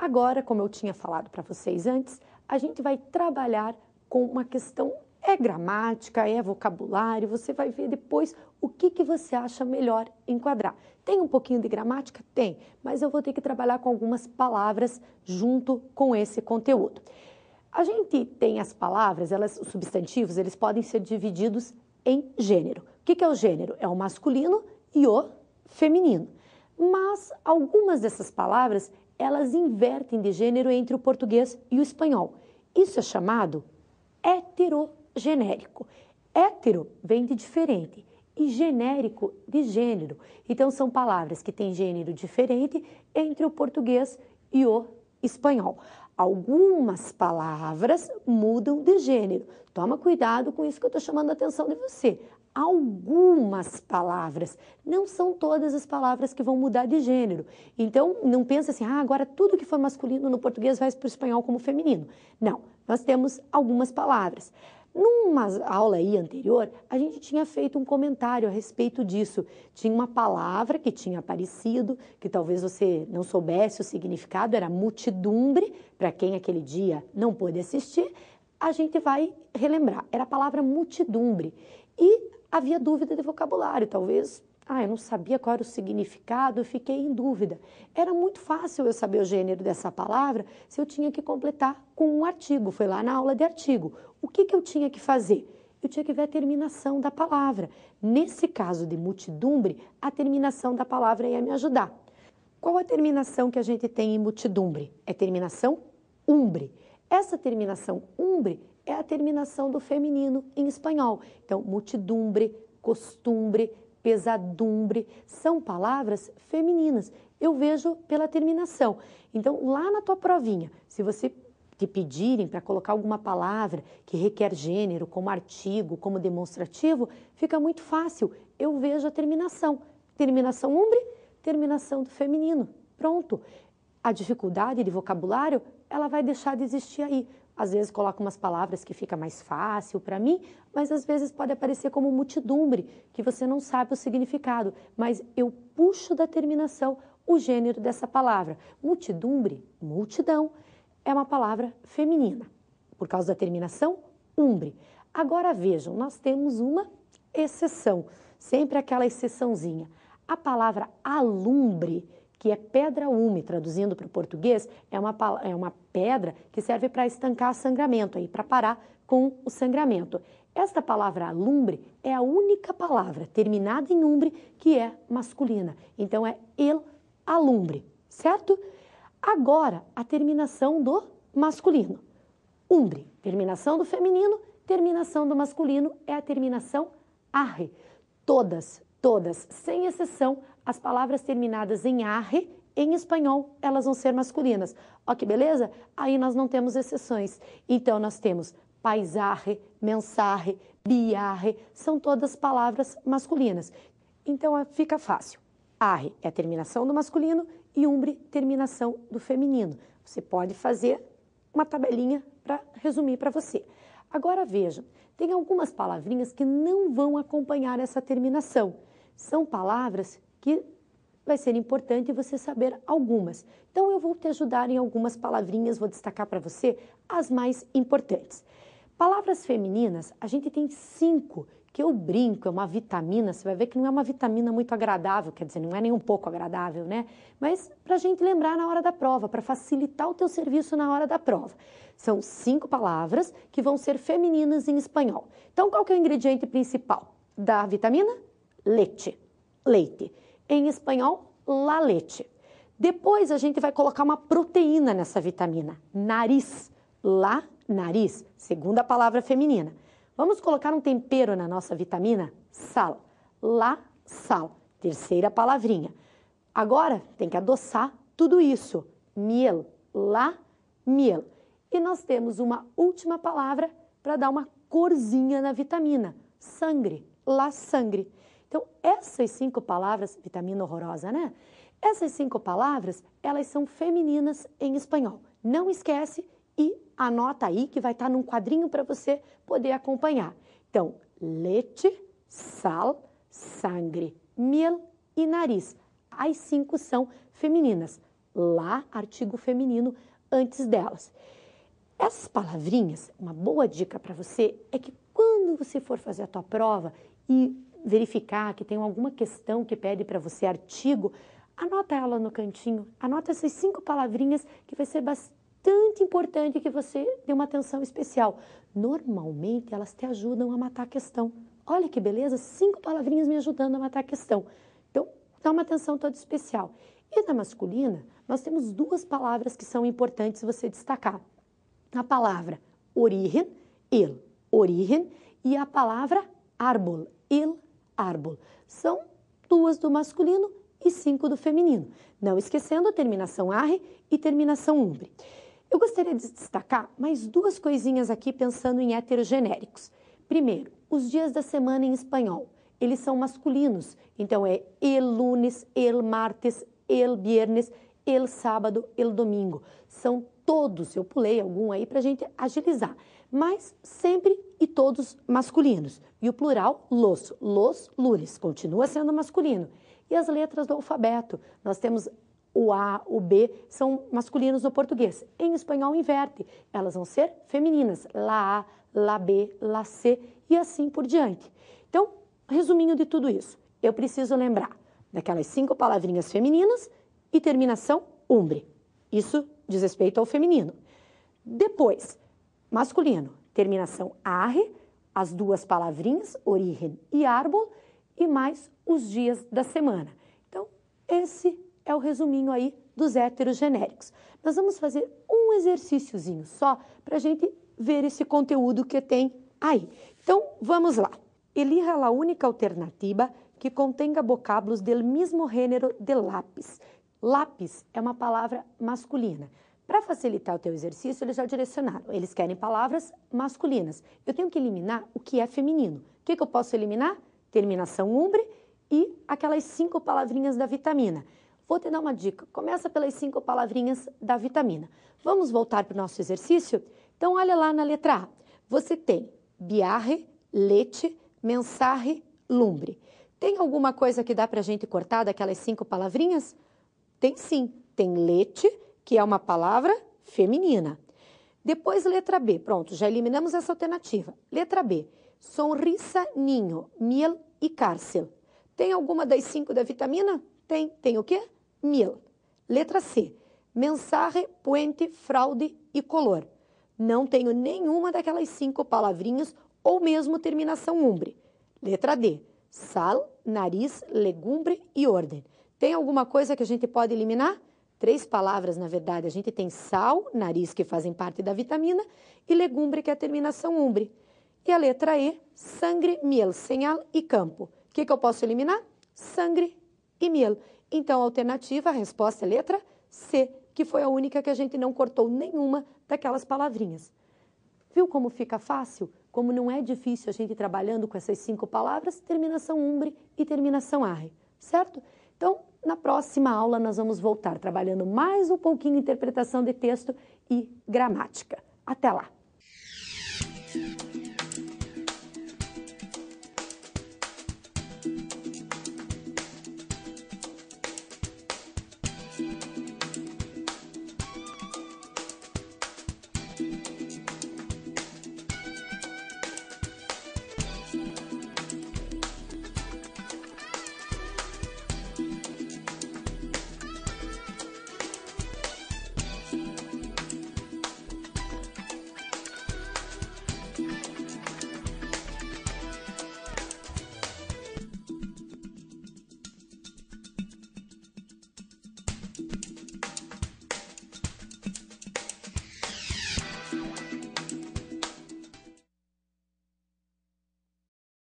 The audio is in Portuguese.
Agora, como eu tinha falado para vocês antes, a gente vai trabalhar com uma questão, é gramática, é vocabulário, você vai ver depois o que você acha melhor enquadrar. Tem um pouquinho de gramática? Tem, mas eu vou ter que trabalhar com algumas palavras junto com esse conteúdo. A gente tem as palavras, os substantivos, eles podem ser divididos em gênero. O que é o gênero? É o masculino e o feminino. Mas algumas dessas palavras, elas invertem de gênero entre o português e o espanhol. Isso é chamado heterogenérico. Hétero vem de diferente e genérico de gênero. Então, são palavras que têm gênero diferente entre o português e o espanhol. Algumas palavras mudam de gênero. Toma cuidado com isso que eu estou chamando a atenção de você. Algumas palavras, não são todas as palavras que vão mudar de gênero. Então, não pensa assim, agora tudo que for masculino no português vai para o espanhol como feminino. Não, nós temos algumas palavras. Numa aula aí anterior, a gente tinha feito um comentário a respeito disso. Tinha uma palavra que tinha aparecido, que talvez você não soubesse o significado, era multidumbre, para quem aquele dia não pôde assistir, a gente vai relembrar. Era a palavra multidumbre. E havia dúvida de vocabulário, talvez, eu não sabia qual era o significado, eu fiquei em dúvida. Era muito fácil eu saber o gênero dessa palavra se eu tinha que completar com um artigo, foi lá na aula de artigo. O que eu tinha que fazer? Eu tinha que ver a terminação da palavra. Nesse caso de multidumbre, a terminação da palavra ia me ajudar. Qual a terminação que a gente tem em multidumbre? É terminação umbre. Essa terminação umbre é a terminação do feminino em espanhol. Então, multidumbre, costumbre, pesadumbre, são palavras femininas. Eu vejo pela terminação. Então, lá na tua provinha, se você te pedirem para colocar alguma palavra que requer gênero, como artigo, como demonstrativo, fica muito fácil. Eu vejo a terminação. Terminação umbre, terminação do feminino. Pronto. A dificuldade de vocabulário, ela vai deixar de existir aí. Às vezes coloca umas palavras que fica mais fácil para mim, mas às vezes pode aparecer como multidumbre, que você não sabe o significado, mas eu puxo da terminação o gênero dessa palavra. Multidumbre, multidão, é uma palavra feminina, por causa da terminação umbre. Agora vejam, nós temos uma exceção, sempre aquela exceçãozinha. A palavra alumbre, que é pedra úmida, traduzindo para o português, é uma pedra que serve para estancar sangramento, para parar com o sangramento. Esta palavra alumbre é a única palavra terminada em umbre que é masculina. Então, é el alumbre, certo? Agora, a terminação do masculino. Umbre, terminação do feminino, terminação do masculino é a terminação arre. Todas, sem exceção, as palavras terminadas em arre, em espanhol, elas vão ser masculinas. Ó que beleza? Aí nós não temos exceções. Então, nós temos paisarre, mensarre, biarre, são todas palavras masculinas. Então, fica fácil. Arre é a terminação do masculino e umbre, terminação do feminino. Você pode fazer uma tabelinha para resumir para você. Agora, vejam, tem algumas palavrinhas que não vão acompanhar essa terminação. São palavras que vai ser importante você saber algumas. Então, eu vou te ajudar em algumas palavrinhas, vou destacar para você as mais importantes. Palavras femininas, a gente tem 5, que eu brinco, é uma vitamina, você vai ver que não é uma vitamina muito agradável, quer dizer, não é nem um pouco agradável, né? Mas para a gente lembrar na hora da prova, para facilitar o teu serviço na hora da prova. São 5 palavras que vão ser femininas em espanhol. Então, qual que é o ingrediente principal da vitamina? Leite. Leite. Em espanhol, la leche. Depois a gente vai colocar uma proteína nessa vitamina. Nariz. La, nariz. Segunda palavra feminina. Vamos colocar um tempero na nossa vitamina? Sal. La, sal. Terceira palavrinha. Agora tem que adoçar tudo isso. Miel. La, miel. E nós temos uma última palavra para dar uma corzinha na vitamina. Sangre. La sangre. Então, essas 5 palavras, vitamina horrorosa, né? Essas 5 palavras, elas são femininas em espanhol. Não esquece e anota aí que vai estar num quadrinho para você poder acompanhar. Então, leite, sal, sangre, miel e nariz. As 5 são femininas. lá, artigo feminino antes delas. Essas palavrinhas, uma boa dica para você é que quando você for fazer a tua prova e verificar que tem alguma questão que pede para você artigo, anota ela no cantinho, anota essas 5 palavrinhas que vai ser bastante importante que você dê uma atenção especial. Normalmente elas te ajudam a matar a questão. Olha que beleza, 5 palavrinhas me ajudando a matar a questão. Então, dá uma atenção toda especial. E na masculina, nós temos 2 palavras que são importantes você destacar. A palavra origen, el, origen, e a palavra árbol, el, árbol. São 2 do masculino e 5 do feminino. Não esquecendo a terminação arre e terminação umbre. Eu gostaria de destacar mais 2 coisinhas aqui pensando em heterogenéricos. Primeiro, os dias da semana em espanhol. Eles são masculinos, então é el lunes, el martes, el viernes, el sábado, el domingo. São todos, eu pulei algum aí para a gente agilizar, mas sempre e todos masculinos. E o plural, los lunes, continua sendo masculino. E as letras do alfabeto, nós temos o A, o B, são masculinos no português. Em espanhol, inverte, elas vão ser femininas, la A, la B, la C e assim por diante. Então, resuminho de tudo isso, eu preciso lembrar daquelas 5 palavrinhas femininas e terminação umbre. Isso diz respeito ao feminino. Depois, masculino, terminação arre, as 2 palavrinhas, origen e árbol, e mais os dias da semana. Então, esse é o resuminho aí dos heterogenéricos. Nós vamos fazer um exercíciozinho só para a gente ver esse conteúdo que tem aí. Então, vamos lá. Elija a única alternativa que contenha vocábulos del mismo género de lápis. Lápis é uma palavra masculina. Para facilitar o teu exercício, eles já direcionaram. Eles querem palavras masculinas. Eu tenho que eliminar o que é feminino. O que eu posso eliminar? Terminação umbre e aquelas 5 palavrinhas da vitamina. Vou te dar uma dica. Começa pelas 5 palavrinhas da vitamina. Vamos voltar para o nosso exercício? Então, olha lá na letra A. Você tem viaje, leite, mensaje, lumbre. Tem alguma coisa que dá para a gente cortar daquelas 5 palavrinhas? Tem sim. Tem leite, que é uma palavra feminina. Depois, letra B. Pronto, já eliminamos essa alternativa. Letra B. Sonrisa, ninho, miel e cárcel. Tem alguma das 5 da vitamina? Tem. Tem o quê? Miel. Letra C. Mensaje, puente, fraude e color. Não tenho nenhuma daquelas 5 palavrinhas ou mesmo terminação umbre. Letra D. Sal, nariz, legumbre e ordem. Tem alguma coisa que a gente pode eliminar? 3 palavras, na verdade. A gente tem sal, nariz, que fazem parte da vitamina, e legumbre, que é a terminação umbre. E a letra E, sangre, miel, señal e campo. O que eu posso eliminar? Sangre e miel. Então, a alternativa, a resposta é letra C, que foi a única que a gente não cortou nenhuma daquelas palavrinhas. Viu como fica fácil? Como não é difícil a gente ir trabalhando com essas 5 palavras, terminação umbre e terminação arre, certo? Então, na próxima aula, nós vamos voltar trabalhando mais um pouquinho interpretação de texto e gramática. Até lá!